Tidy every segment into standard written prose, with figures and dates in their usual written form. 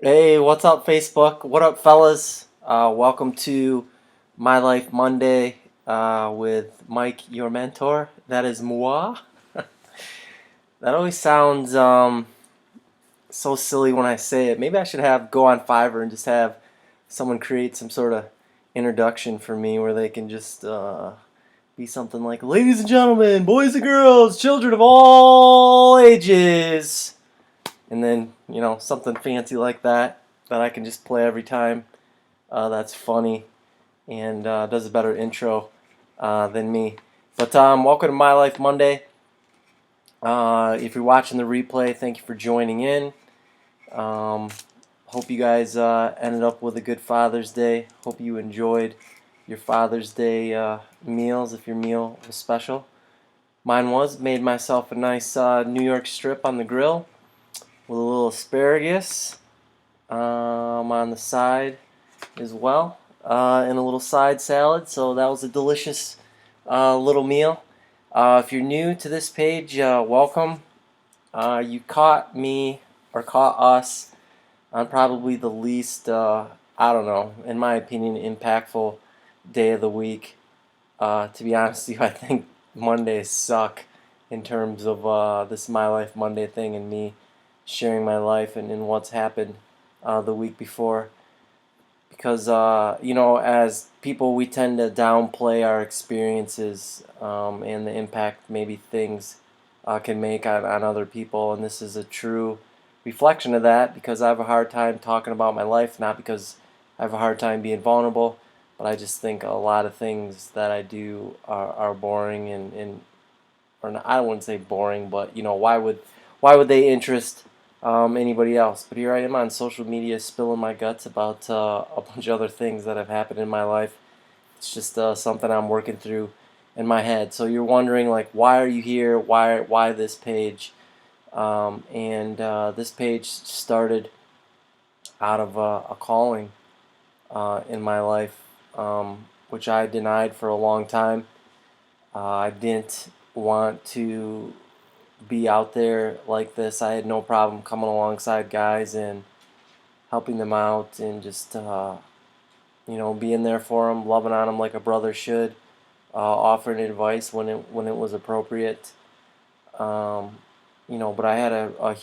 Hey, what's up, Facebook? What up, fellas? Welcome to My Life Monday with Mike, your mentor. That is moi. That always sounds so silly when I say it. Maybe I should have go on Fiverr and just have someone create some sort of introduction for me where they can just be something like, "Ladies and gentlemen, boys and girls, children of all ages," and then something fancy like that I can just play every time. That's funny and does a better intro than me. But welcome to My Life Monday. If you're watching the replay, thank you for joining in. Hope you guys ended up with a good Father's Day. Hope you enjoyed your Father's Day meals if your meal was special. Mine was. Made myself a nice New York strip on the grill with a little asparagus on the side as well, and a little side salad. So that was a delicious little meal. If you're new to this page, welcome. You caught me or caught us on probably the least, I don't know, in my opinion, impactful day of the week. To be honest with you, I think Mondays suck in terms of this My Life Monday thing and me sharing my life and what's happened the week before. Because, as people, we tend to downplay our experiences and the impact maybe things can make on other people. And this is a true reflection of that because I have a hard time talking about my life, not because I have a hard time being vulnerable, but I just think a lot of things that I do are boring and or not, I wouldn't say boring, but why would they interest anybody else? But here I am on social media spilling my guts about a bunch of other things that have happened in my life. It's just something I'm working through in my head. So you're wondering like, why are you here? Why this page? And this page started out of a calling in my life, which I denied for a long time. I didn't want to be out there like this. I had no problem coming alongside guys and helping them out and just being there for them, loving on them like a brother should, offering advice when it was appropriate. Um, but I had a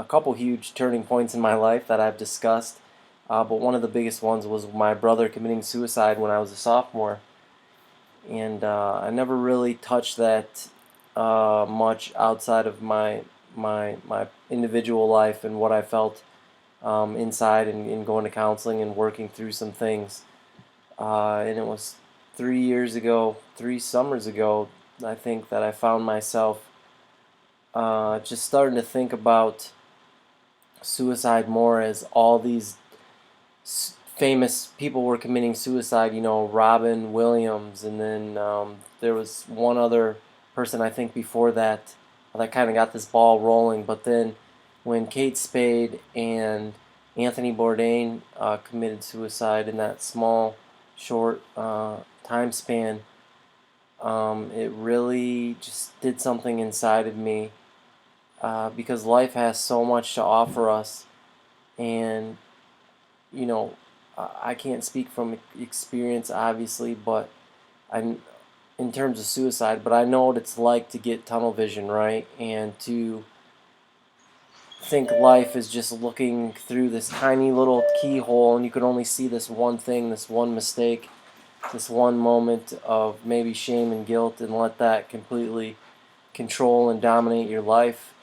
couple huge turning points in my life that I've discussed. But one of the biggest ones was my brother committing suicide when I was a sophomore, and I never really touched that much outside of my individual life and what I felt inside and going to counseling and working through some things. And it was 3 years ago, 3 summers ago, I think, that I found myself just starting to think about suicide more as all these famous people were committing suicide. Robin Williams, and then there was one other person I think before that kind of got this ball rolling. But then when Kate Spade and Anthony Bourdain committed suicide in that small, short time span, it really just did something inside of me because life has so much to offer us, and you know, I can't speak from experience, obviously, but I'm in terms of suicide. But I know what it's like to get tunnel vision, right, and to think life is just looking through this tiny little keyhole, and you can only see this one thing, this one mistake, this one moment of maybe shame and guilt, and let that completely control and dominate your life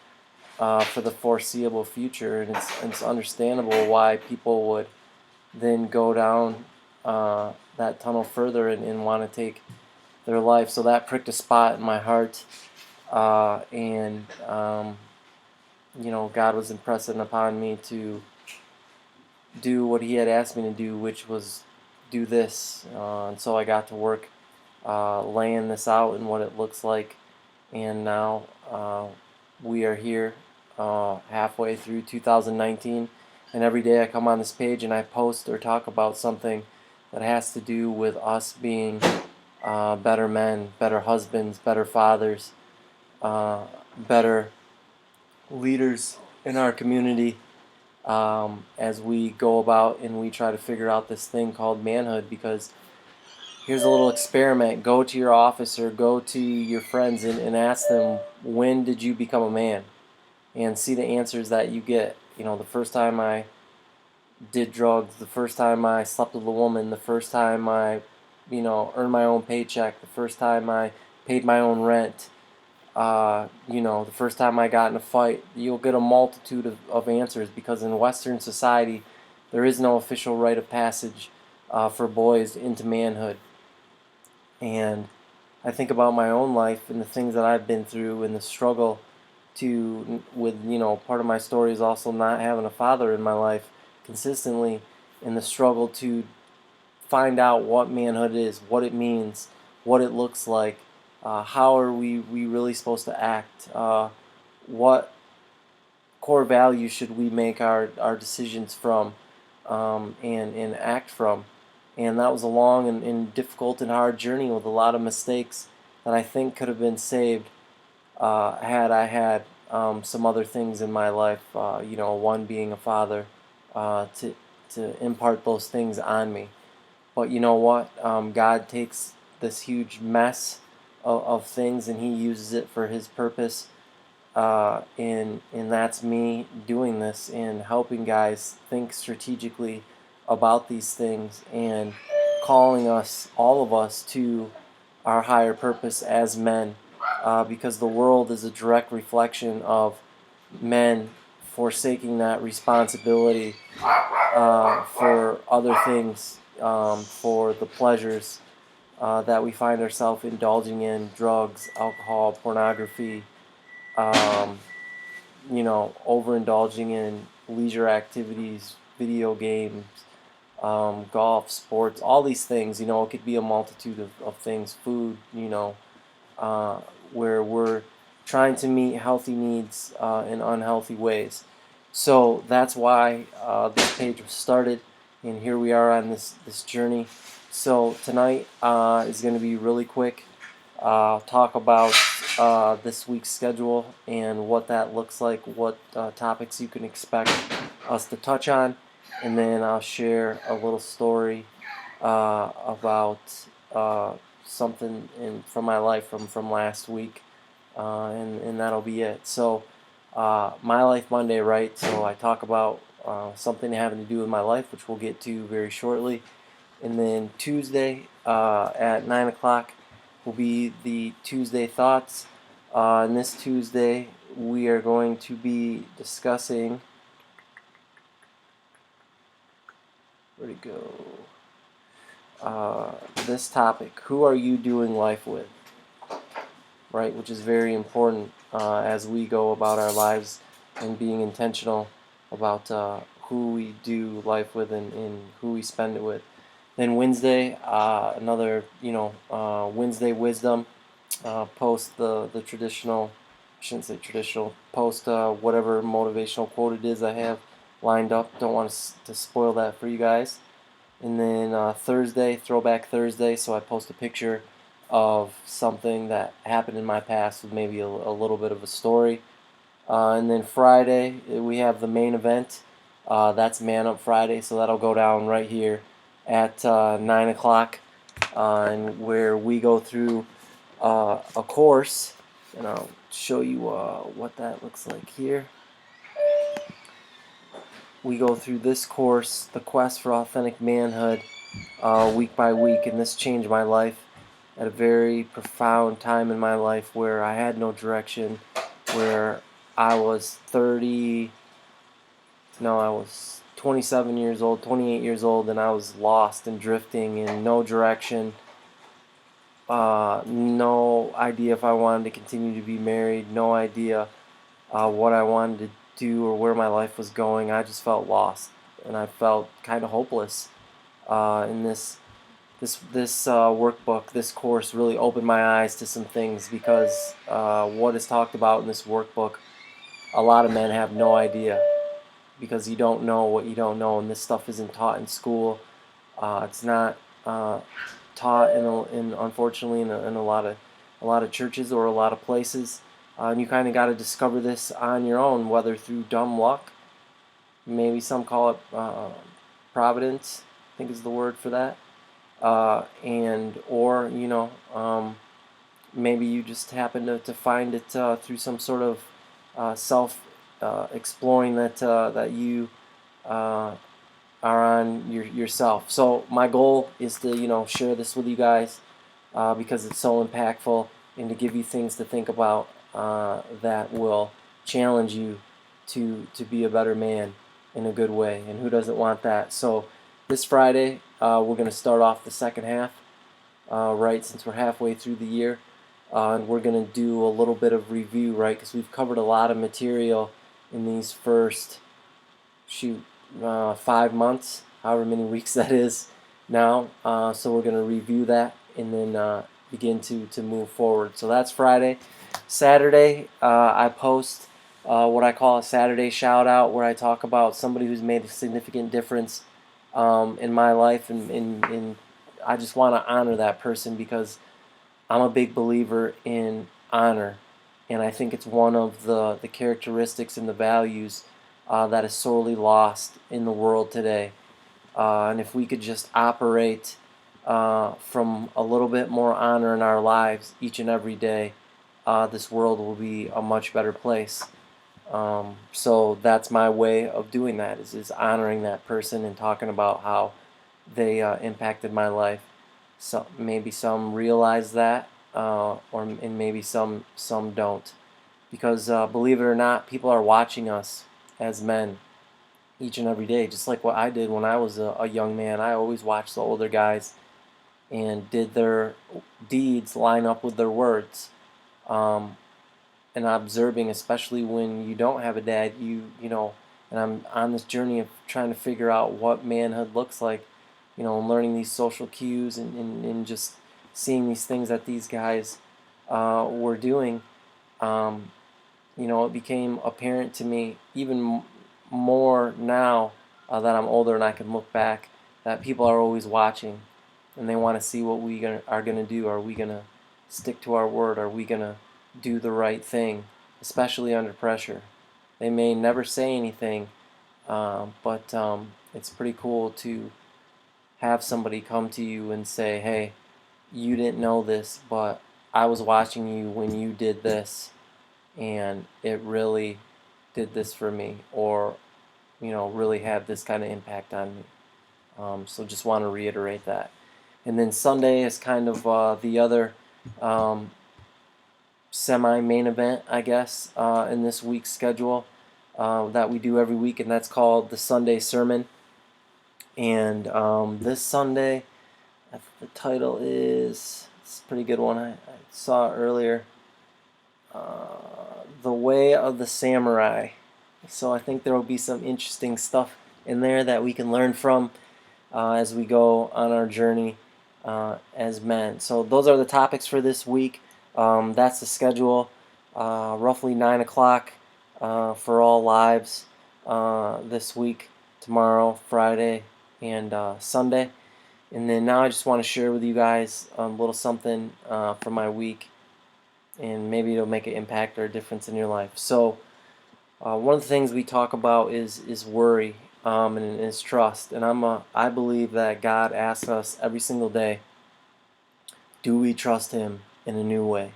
for the foreseeable future. And it's understandable why people would then go down that tunnel further and want to take their life. So that pricked a spot in my heart, and God was impressing upon me to do what He had asked me to do, which was do this. And so I got to work laying this out and what it looks like. And now we are here halfway through 2019. And every day I come on this page and I post or talk about something that has to do with us being better men, better husbands, better fathers, better leaders in our community, as we go about and we try to figure out this thing called manhood. Because here's a little experiment: go to your office or go to your friends and ask them, when did you become a man? And see the answers that you get. The first time I did drugs, the first time I slept with a woman, the first time I, earned my own paycheck, the first time I paid my own rent, the first time I got in a fight. You'll get a multitude of answers, because in Western society, there is no official rite of passage for boys into manhood. And I think about my own life and the things that I've been through and the struggle part of my story is also not having a father in my life consistently, in the struggle to find out what manhood is, what it means, what it looks like, how are we really supposed to act, what core values should we make our decisions from, and act from. And that was a long and difficult and hard journey with a lot of mistakes that I think could have been saved had I had some other things in my life, one being a father, to impart those things on me. But you know what? God takes this huge mess of things and He uses it for His purpose. And that's me doing this and helping guys think strategically about these things and calling us, all of us, to our higher purpose as men, because the world is a direct reflection of men forsaking that responsibility for other things, for the pleasures that we find ourselves indulging in: drugs, alcohol, pornography, overindulging in leisure activities, video games, golf, sports, all these things. It could be a multitude of things, food, where we're trying to meet healthy needs in unhealthy ways. So that's why this page was started, and here we are on this journey. So tonight is going to be really quick. Talk about this week's schedule and what that looks like, what topics you can expect us to touch on, and then I'll share a little story about something from my life from last week, and that'll be it. So, My Life Monday, right? So I talk about something having to do with my life, which we'll get to very shortly. And then Tuesday at 9 o'clock will be the Tuesday Thoughts. And this Tuesday, we are going to be discussing. Where'd it go? This topic: who are you doing life with? Right, which is very important as we go about our lives and being intentional about who we do life with and who we spend it with. Then Wednesday, another Wednesday wisdom. Post the traditional, I shouldn't say traditional, post whatever motivational quote it is I have lined up. Don't want to spoil that for you guys. And then Thursday, Throwback Thursday, so I post a picture of something that happened in my past with maybe a little bit of a story. And then Friday, we have the main event. That's Man Up Friday, so that'll go down right here at 9 o'clock, and where we go through a course, and I'll show you what that looks like here. We go through this course, The Quest for Authentic Manhood, week by week, and this changed my life at a very profound time in my life where I had no direction, where I was 27 years old, 28 years old, and I was lost and drifting in no direction. No idea if I wanted to continue to be married, no idea what I wanted to do or where my life was going. I just felt lost, and I felt kind of hopeless. In this workbook, this course really opened my eyes to some things, because what is talked about in this workbook, a lot of men have no idea, because you don't know what you don't know, and this stuff isn't taught in school. It's not taught unfortunately in a lot of churches or a lot of places, and you kind of got to discover this on your own, whether through dumb luck, maybe some call it providence, I think is the word for that. And or maybe you just happen to find it through some sort of self exploring that you uh, are on yourself. So my goal is to share this with you guys because it's so impactful, and to give you things to think about that will challenge you to be a better man in a good way. And who doesn't want that? So this Friday we're going to start off the second half, right, since we're halfway through the year. And we're going to do a little bit of review, right, because we've covered a lot of material in these first 5 months, however many weeks that is now. So we're going to review that and then begin to move forward. So that's Friday. Saturday, I post what I call a Saturday shout out, where I talk about somebody who's made a significant difference in my life, and I just want to honor that person because I'm a big believer in honor, and I think it's one of the characteristics and the values that is sorely lost in the world today. And if we could just operate from a little bit more honor in our lives each and every day, this world will be a much better place. So that's my way of doing that, is honoring that person and talking about how they impacted my life. So maybe some realize that, and maybe some don't, because believe it or not, people are watching us as men each and every day, just like what I did when I was a young man. I always watched the older guys, and did their deeds line up with their words. Um, and observing, especially when you don't have a dad, and I'm on this journey of trying to figure out what manhood looks like, and learning these social cues, and just seeing these things that these guys were doing. Um, it became apparent to me even more now that I'm older and I can look back, that people are always watching, and they want to see what we are going to do. Are we going to stick to our word? Are we going to do the right thing, especially under pressure? They may never say anything, but it's pretty cool to have somebody come to you and say, hey, you didn't know this, but I was watching you when you did this, and it really did this for me, or really had this kind of impact on me. So just want to reiterate that. And then Sunday is kind of the other um, semi-main event, I guess, in this week's schedule that we do every week, and that's called the Sunday Sermon. And this Sunday, the title is, it's a pretty good one. I saw it earlier. The Way of the Samurai. So I think there will be some interesting stuff in there that we can learn from as we go on our journey as men. So those are the topics for this week. That's the schedule. Roughly 9 o'clock for all lives this week, tomorrow, Friday, and Sunday. And then now I just want to share with you guys a little something from my week, and maybe it'll make an impact or a difference in your life. So one of the things we talk about is worry, and is trust. And I believe that God asks us every single day, do we trust Him in a new way?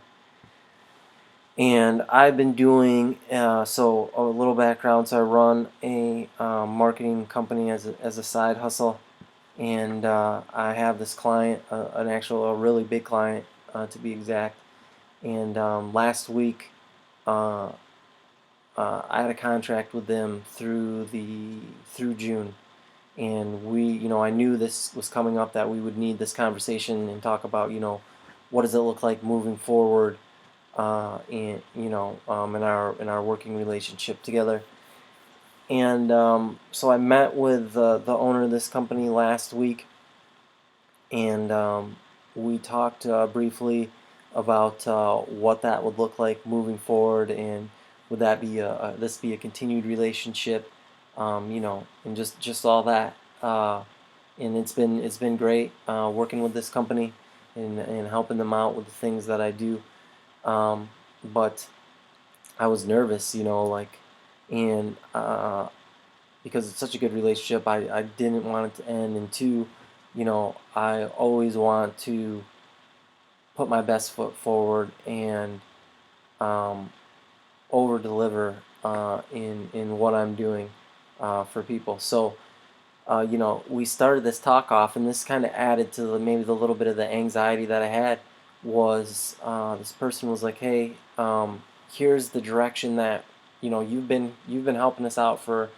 And I've been doing, so a little background. So I run a marketing company as a side hustle, and I have this client, a really big client to be exact. And last week, I had a contract with them through June, and I knew this was coming up, that we would need this conversation and talk about, what does it look like moving forward, in our working relationship together. And so I met with the owner of this company last week, and we talked briefly about what that would look like moving forward, and would that be this be a continued relationship, and just all that. And it's been great working with this company, and helping them out with the things that I do. But I was nervous, and because it's such a good relationship, I didn't want it to end. And two, I always want to put my best foot forward and um, over deliver in what I'm doing for people. So we started this talk off, and this kind of added to maybe the little bit of the anxiety that I had. Was this person was like, "Hey, here's the direction that you've been helping us out for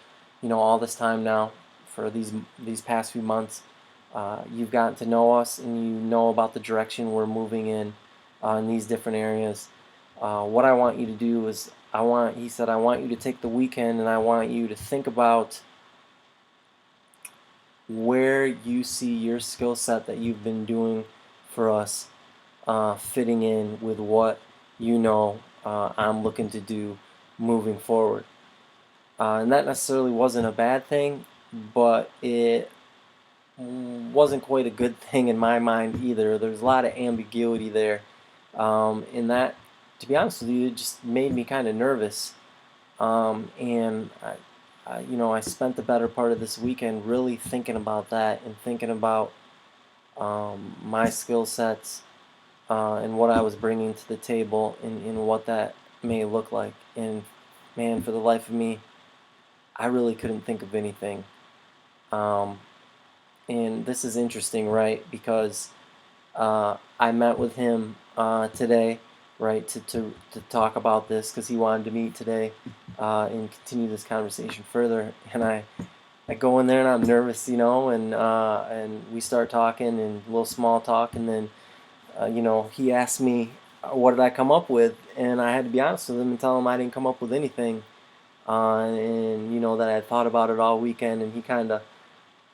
all this time now, for these past few months. You've gotten to know us, and you know about the direction we're moving in these different areas. What I want you to do is, he said, I want you to take the weekend, and I want you to think about where you see your skill set that you've been doing for us fitting in with what I'm looking to do moving forward." And that necessarily wasn't a bad thing, but it wasn't quite a good thing in my mind either. There's a lot of ambiguity there. In that, to be honest with you, it just made me kind of nervous. And I spent the better part of this weekend really thinking about that and thinking about my skill sets and what I was bringing to the table and what that may look like. And man, for the life of me, I really couldn't think of anything. Um, and this is interesting, right? Because I met with him today, right, to talk about this because he wanted to meet today and continue this conversation further. And I go in there and I'm nervous, and we start talking and a little small talk, and then he asked me what did I come up with, and I had to be honest with him and tell him I didn't come up with anything, and that I had thought about it all weekend, and he kind of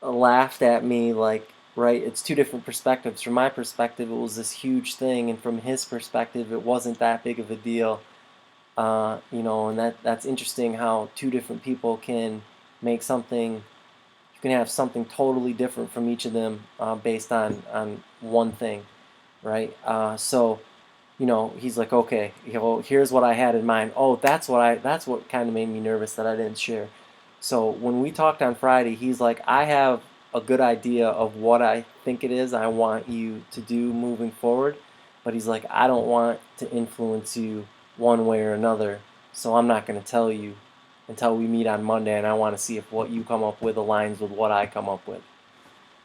laughed at me like, right, it's two different perspectives. From my perspective, it was this huge thing, and from his perspective, it wasn't that big of a deal. And that's interesting how two different people can make something. You can have something totally different from each of them based on one thing, right? So he's like, okay, here's what I had in mind. Oh, that's what kind of made me nervous that I didn't share. So when we talked on Friday, he's like, I have a good idea of what I think it is I want you to do moving forward, but he's like, I don't want to influence you one way or another, so I'm not going to tell you until we meet on Monday, and I want to see if what you come up with aligns with what I come up with.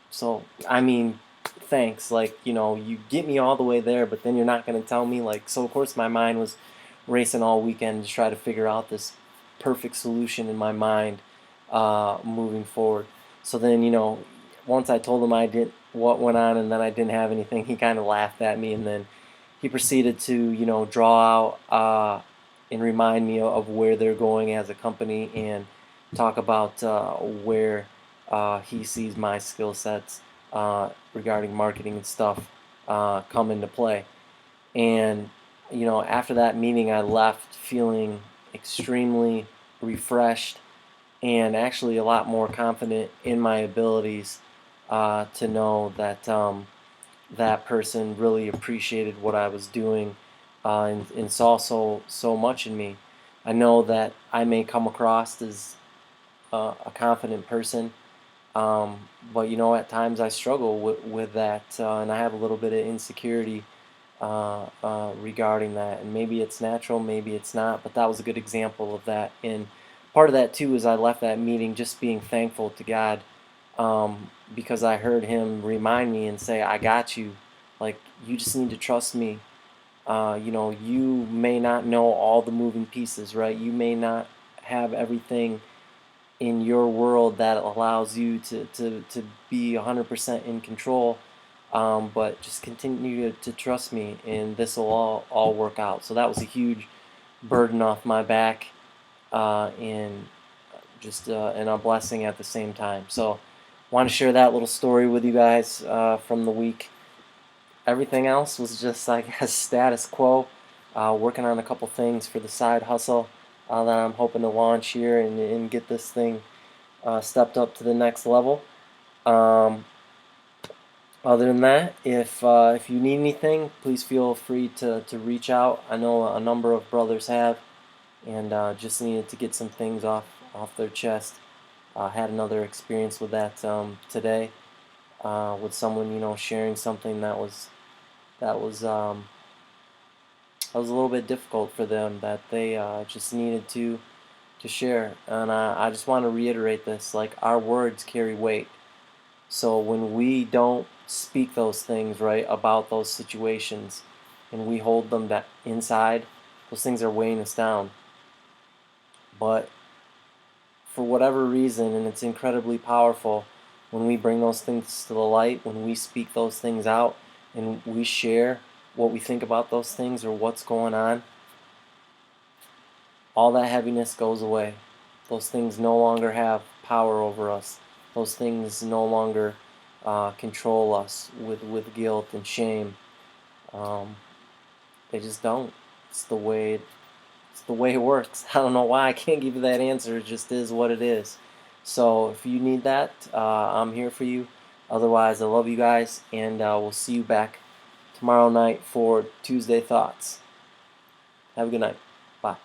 So, I mean, thanks. Like, you get me all the way there, but then you're not going to tell me. Like, so of course my mind was racing all weekend to try to figure out this perfect solution in my mind moving forward. So then, once I told him I did what went on and then I didn't have anything, he kind of laughed at me, and then he proceeded to, draw out and remind me of where they're going as a company and talk about where he sees my skill sets regarding marketing and stuff come into play. And after that meeting, I left feeling extremely refreshed and actually a lot more confident in my abilities to know that that person really appreciated what I was doing and saw so much in me. I know that I may come across as a confident person, but at times I struggle with that, and I have a little bit of insecurity regarding that. And maybe it's natural, maybe it's not, but that was a good example of that. And part of that too is I left that meeting just being thankful to God, because I heard Him remind me and say, "I got you. Like, you just need to trust me. You may not know all the moving pieces, right? You may not have everything in your world that allows you to be 100% in control, but just continue to trust me, and this will all work out." So that was a huge burden off my back, and just and a blessing at the same time. So want to share that little story with you guys from the week. Everything else was just, I guess, status quo. Working on a couple things for the side hustle that I'm hoping to launch here and get this thing stepped up to the next level. Other than that, if you need anything, please feel free to reach out. I know a number of brothers have, and just needed to get some things off their chest. Had another experience with that today, with someone, sharing something that was um, that was a little bit difficult for them, that they just needed to share. And I just want to reiterate this: like, our words carry weight. So when we don't speak those things, right, about those situations, and we hold them that inside, those things are weighing us down. But for whatever reason, and it's incredibly powerful, when we bring those things to the light, when we speak those things out, and we share what we think about those things or what's going on, all that heaviness goes away. Those things no longer have power over us. Those things no longer control us with guilt and shame. Um, they just don't. It's the way it's the way it works. I don't know why I can't give you that answer. It just is what it is. So if you need that, I'm here for you. Otherwise, I love you guys, and we'll see you back tomorrow night for Tuesday Thoughts. Have a good night. Bye.